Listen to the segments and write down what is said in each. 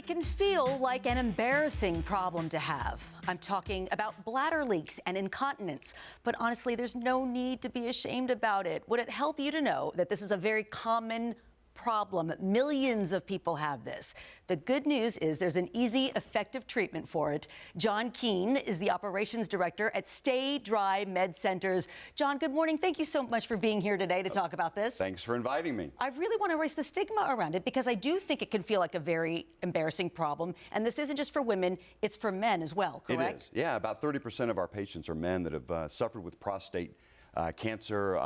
It can feel like an embarrassing problem to have. I'm talking about bladder leaks and incontinence. But honestly, there's no need to be ashamed about it. Would it help you to know that this is a very common problem? Millions of people have this. The good news is there's an easy, effective treatment for it. John Keene is the operations director at StayDry Med Centers. John, good morning. Thank you so much for being here today to talk about this. Thanks for inviting me. I really want to erase the stigma around it because I do think it can feel like a very embarrassing problem. And this isn't just for women, it's for men as well, correct? It is. Yeah, about 30% of our patients are men that have suffered with prostate cancer,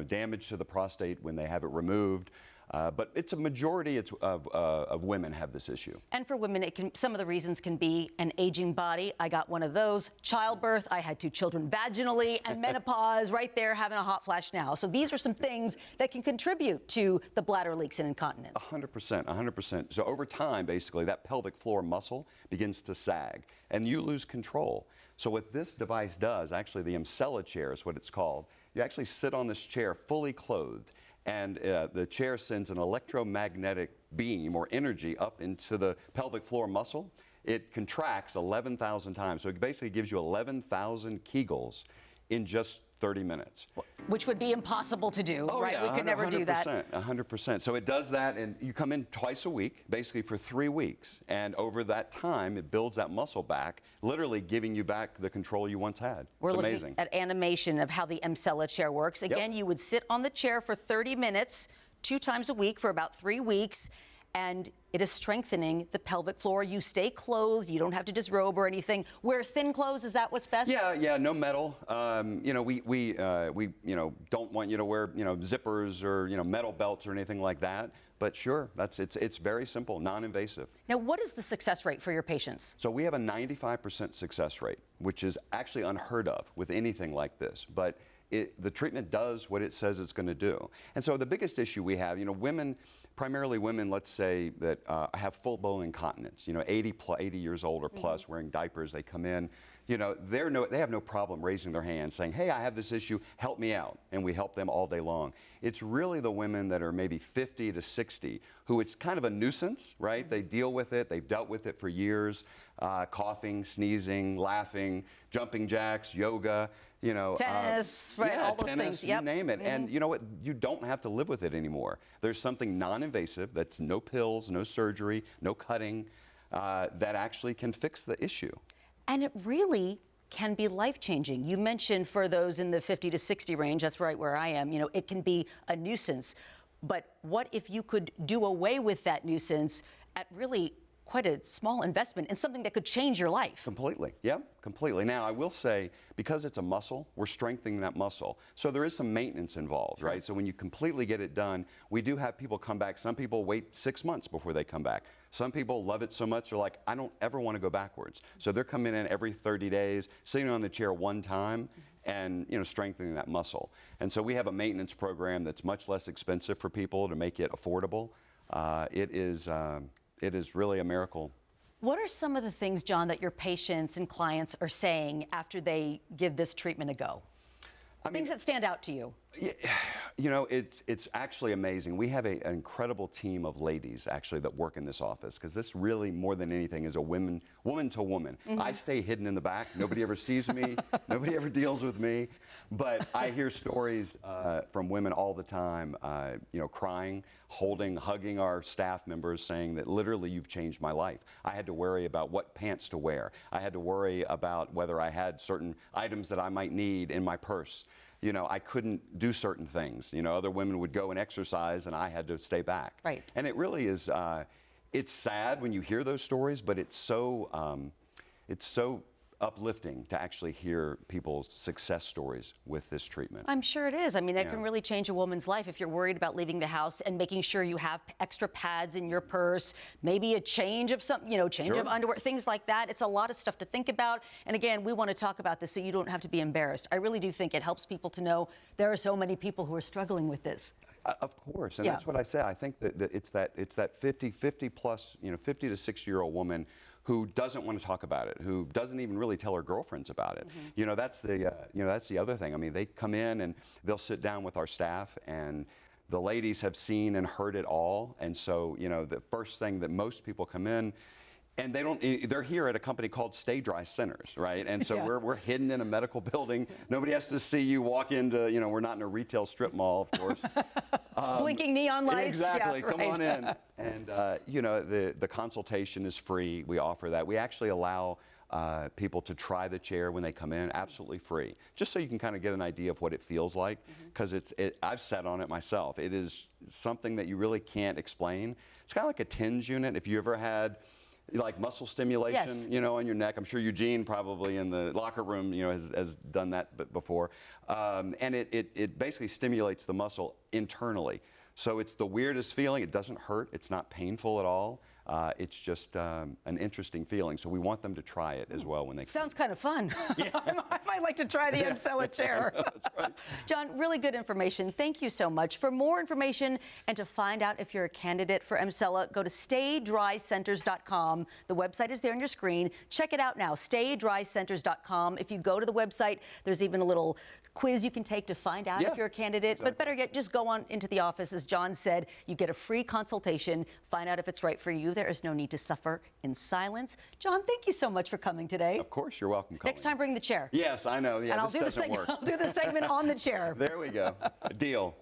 damage to the prostate when they have it removed. But it's a majority of women have this issue. And for women, some of the reasons can be an aging body. I got one of those. Childbirth, I had 2 children vaginally, and menopause, right there, having a hot flash now. So these are some things that can contribute to the bladder leaks and incontinence. 100%, 100%. So over time, basically, that pelvic floor muscle begins to sag, and you lose control. So what this device does, actually the Emsella chair is what it's called, you actually sit on this chair fully clothed, and the chair sends an electromagnetic beam or energy up into the pelvic floor muscle. It contracts 11,000 times. So it basically gives you 11,000 Kegels in just 30 minutes. Which would be impossible to do, right? Yeah, we could never do that. 100%. So it does that, and you come in twice a week, basically for 3 weeks. And over that time, it builds that muscle back, literally giving you back the control you once had. We're it's looking amazing. At animation of how the Emsella chair works. Again, you would sit on the chair for 30 minutes, 2 times a week for about 3 weeks. And it is strengthening the pelvic floor. You stay clothed. You don't have to disrobe or anything. Wear thin clothes. Is that what's best? Yeah, no metal. We don't want you to wear, zippers or, metal belts or anything like that. But sure, it's very simple, non-invasive. Now, what is the success rate for your patients? So we have a 95% success rate, which is actually unheard of with anything like this. But the treatment does what it says it's going to do. And so the biggest issue we have, women, primarily women, let's say, that have full-blown incontinence, 80 years old or plus, wearing diapers, they come in, they have no problem raising their hand saying, hey, I have this issue, help me out. And we help them all day long. It's really the women that are maybe 50 to 60 who it's kind of a nuisance, right? They deal with it, they've dealt with it for years, coughing, sneezing, laughing, jumping jacks, yoga, tennis, right? Yeah, all those tennis, things. Yep. You name it. And you know what? You don't have to live with it anymore. There's something non-invasive that's no pills, no surgery, no cutting, that actually can fix the issue. And it really can be life-changing. You mentioned for those in the 50 to 60 range, that's right where I am, it can be a nuisance. But what if you could do away with that nuisance at really quite a small investment in something that could change your life? Completely. Yeah, completely. Now, I will say, because it's a muscle, we're strengthening that muscle. So there is some maintenance involved, right? So when you completely get it done, we do have people come back. Some people wait 6 months before they come back. Some people love it so much, they're like, I don't ever want to go backwards. So they're coming in every 30 days, sitting on the chair one time, and strengthening that muscle. And so we have a maintenance program that's much less expensive for people to make it affordable. It is really a miracle. What are some of the things, John, that your patients and clients are saying after they give this treatment a go? Things that stand out to you. It's actually amazing. We have an incredible team of ladies, actually, that work in this office, because this really, more than anything, is a woman to woman. I stay hidden in the back. Nobody ever sees me. Nobody ever deals with me. But I hear stories from women all the time, crying, hugging our staff members, saying that literally, you've changed my life. I had to worry about what pants to wear. I had to worry about whether I had certain items that I might need in my purse. I couldn't do certain things. Other women would go and exercise, and I had to stay back. Right. And it really is, it's sad when you hear those stories, but it's so uplifting to actually hear people's success stories with this treatment. I'm sure it is. That can really change a woman's life if you're worried about leaving the house and making sure you have extra pads in your purse, maybe a change of something, change of underwear, things like that. It's a lot of stuff to think about. And again, we want to talk about this so you don't have to be embarrassed. I really do think it helps people to know there are so many people who are struggling with this. Of course, and that's what I said. I think that it's that 50 plus, 50 to 60-year-old woman who doesn't want to talk about it, who doesn't even really tell her girlfriends about it. That's the other thing. They come in and they'll sit down with our staff, and the ladies have seen and heard it all, and so the first thing that most people come in, and they're here at a company called StayDry Centers, right? And so we're hidden in a medical building. Nobody has to see you walk into, we're not in a retail strip mall, of course. Blinking neon lights. Exactly, Yeah, right. come on in. And the consultation is free. We offer that. We actually allow people to try the chair when they come in, absolutely free, just so you can kind of get an idea of what it feels like, because I've sat on it myself. It is something that you really can't explain. It's kind of like a TENS unit. If you ever had like muscle stimulation, on your neck, I'm sure Eugene probably in the locker room, has done that before, and it basically stimulates the muscle internally. So it's the weirdest feeling. It doesn't hurt. It's not painful at all. It's just an interesting feeling. So we want them to try it as well when they Sounds kind of fun. Yeah. I might like to try the Emsella chair. That's right. John, really good information. Thank you so much. For more information and to find out if you're a candidate for Emsella, go to StayDryCenters.com. The website is there on your screen. Check it out now, StayDryCenters.com. If you go to the website, there's even a little quiz you can take to find out if you're a candidate. Exactly. But better yet, just go on into the office. As John said, you get a free consultation, find out if it's right for you. There is no need to suffer in silence. John, thank you so much for coming today. Of course, you're welcome, Colleen. Next time, bring the chair. Yes, I know. Yeah, and I'll do the segment on the chair. There we go. Deal.